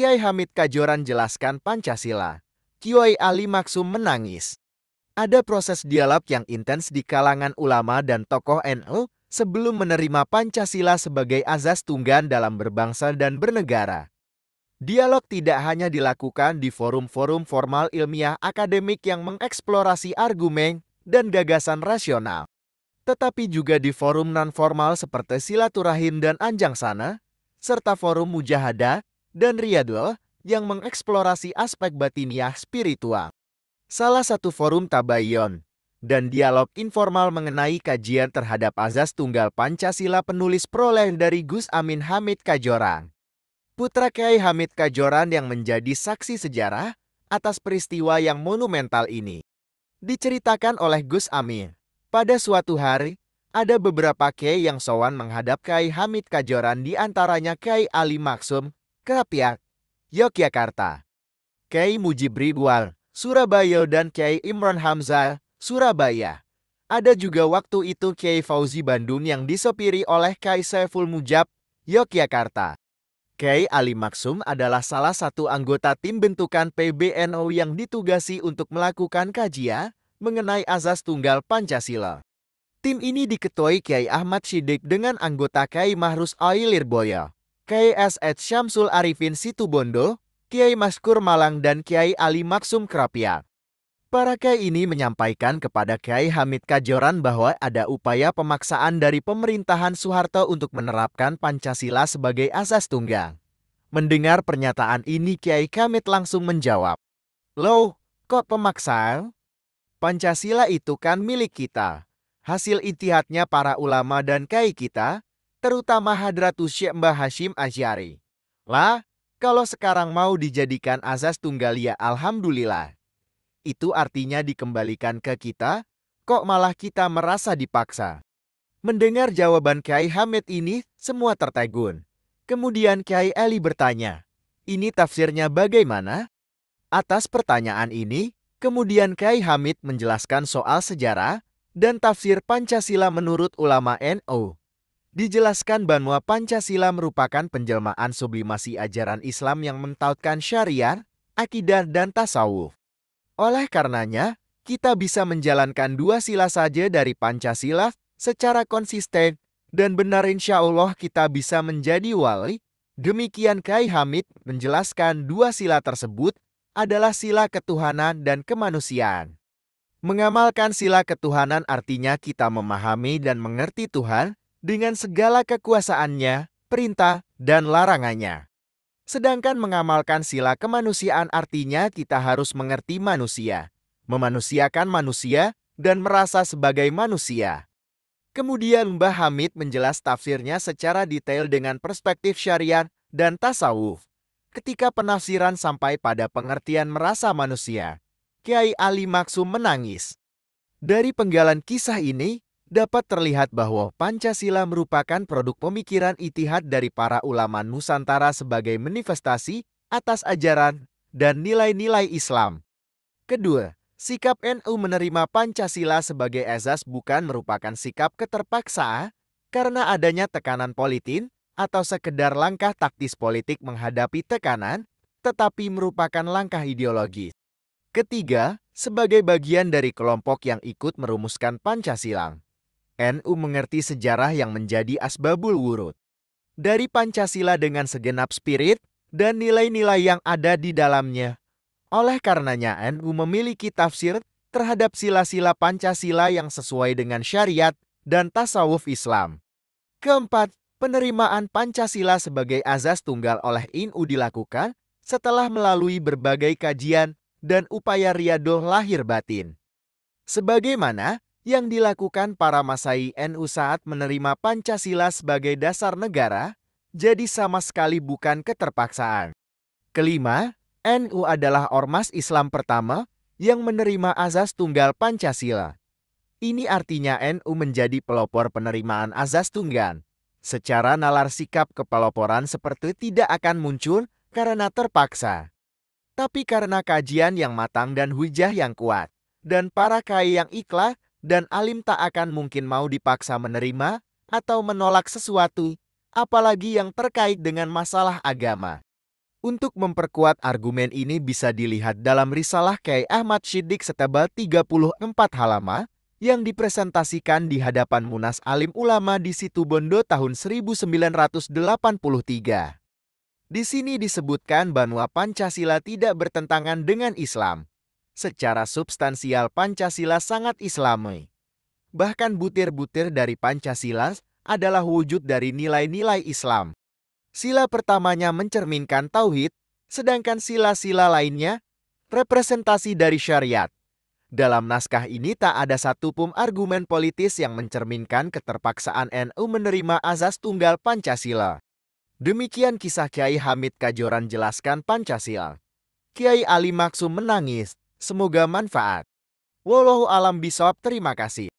Kiai Hamid Kajoran jelaskan Pancasila. Kiai Ali Maksum menangis. Ada proses dialog yang intens di kalangan ulama dan tokoh NU sebelum menerima Pancasila sebagai azas tunggal dalam berbangsa dan bernegara. Dialog tidak hanya dilakukan di forum-forum formal ilmiah akademik yang mengeksplorasi argumen dan gagasan rasional, tetapi juga di forum non-formal seperti silaturahim dan anjang sana, serta forum mujahadah dan riyadhah yang mengeksplorasi aspek batiniah spiritual. Salah satu forum tabayun dan dialog informal mengenai kajian terhadap azas tunggal Pancasila penulis prolegg dari Gus Amin Hamid Kajoran, putra Kiai Hamid Kajoran yang menjadi saksi sejarah atas peristiwa yang monumental ini. Diceritakan oleh Gus Amin, pada suatu hari, ada beberapa kiai yang sowan menghadap Kiai Hamid Kajoran, di antaranya Kiai Ali Maksum, Krapiak, Yogyakarta, Kiai Mujib Ridwan, Surabaya, dan Kiai Imron Hamzah, Surabaya. Ada juga waktu itu Kiai Fauzi Bandung yang disopiri oleh Kiai Saiful Mujab, Yogyakarta. Kiai Ali Maksum adalah salah satu anggota tim bentukan PBNU yang ditugasi untuk melakukan kajian mengenai azas tunggal Pancasila. Tim ini diketuai Kiai Ahmad Siddiq dengan anggota Kiai Mahrus Lirboyo, Kiai S.H. Syamsul Arifin Situbondo, Kiai Maskur Malang, dan Kiai Ali Maksum Krapiak. Para kiai ini menyampaikan kepada Kiai Hamid Kajoran bahwa ada upaya pemaksaan dari pemerintahan Soeharto untuk menerapkan Pancasila sebagai asas tunggal. Mendengar pernyataan ini, Kiai Hamid langsung menjawab, "Loh, kok pemaksaan? Pancasila itu kan milik kita. Hasil ijtihadnya para ulama dan kiai kita, terutama Hadratus Syekh Mbah Hashim Asy'ari. Lah, kalau sekarang mau dijadikan azas tunggal ya alhamdulillah. Itu artinya dikembalikan ke kita, kok malah kita merasa dipaksa." Mendengar jawaban Kiai Hamid ini, semua tertegun. Kemudian Kiai Ali bertanya, "Ini tafsirnya bagaimana?" Atas pertanyaan ini, kemudian Kiai Hamid menjelaskan soal sejarah dan tafsir Pancasila menurut ulama NU. Dijelaskan bahwa Pancasila merupakan penjelmaan sublimasi ajaran Islam yang mentaatkan syariat, akidah, dan tasawuf. Oleh karenanya, kita bisa menjalankan dua sila saja dari Pancasila secara konsisten dan benar, insya Allah kita bisa menjadi wali. Demikian Kiai Hamid menjelaskan dua sila tersebut adalah sila ketuhanan dan kemanusiaan. Mengamalkan sila ketuhanan artinya kita memahami dan mengerti Tuhan dengan segala kekuasaannya, perintah, dan larangannya. Sedangkan mengamalkan sila kemanusiaan artinya kita harus mengerti manusia, memanusiakan manusia, dan merasa sebagai manusia. Kemudian Mbah Hamid menjelas tafsirnya secara detail dengan perspektif syariat dan tasawuf. Ketika penafsiran sampai pada pengertian merasa manusia, Kiai Ali Maksum menangis. Dari penggalan kisah ini, dapat terlihat bahwa Pancasila merupakan produk pemikiran ijtihad dari para ulama Nusantara sebagai manifestasi atas ajaran dan nilai-nilai Islam. Kedua, sikap NU menerima Pancasila sebagai azas bukan merupakan sikap keterpaksaan karena adanya tekanan politik atau sekedar langkah taktis politik menghadapi tekanan, tetapi merupakan langkah ideologis. Ketiga, sebagai bagian dari kelompok yang ikut merumuskan Pancasila, NU mengerti sejarah yang menjadi asbabul wurud dari Pancasila dengan segenap spirit dan nilai-nilai yang ada di dalamnya. Oleh karenanya NU memiliki tafsir terhadap sila-sila Pancasila yang sesuai dengan syariat dan tasawuf Islam. Keempat, penerimaan Pancasila sebagai azas tunggal oleh NU dilakukan setelah melalui berbagai kajian dan upaya riyadhah lahir batin. Sebagaimana yang dilakukan para masai NU saat menerima Pancasila sebagai dasar negara, jadi sama sekali bukan keterpaksaan. Kelima, NU adalah ormas Islam pertama yang menerima azas tunggal Pancasila. Ini artinya NU menjadi pelopor penerimaan azas tunggal. Secara nalar sikap kepeloporan seperti tidak akan muncul karena terpaksa, tapi karena kajian yang matang dan hujah yang kuat, dan para kiai yang ikhlas dan alim tak akan mungkin mau dipaksa menerima atau menolak sesuatu, apalagi yang terkait dengan masalah agama. Untuk memperkuat argumen ini bisa dilihat dalam risalah Kyai Ahmad Shiddiq setebal 34 halaman yang dipresentasikan di hadapan Munas Alim Ulama di Situbondo tahun 1983. Di sini disebutkan bahwa Pancasila tidak bertentangan dengan Islam. Secara substansial Pancasila sangat Islami. Bahkan butir-butir dari Pancasila adalah wujud dari nilai-nilai Islam. Sila pertamanya mencerminkan tauhid, sedangkan sila-sila lainnya representasi dari syariat. Dalam naskah ini tak ada satupun argumen politis yang mencerminkan keterpaksaan NU menerima azas tunggal Pancasila. Demikian kisah Kiai Hamid Kajoran jelaskan Pancasila. Kiai Ali Maksum menangis. Semoga manfaat. Wallahu alam bishawab. Terima kasih.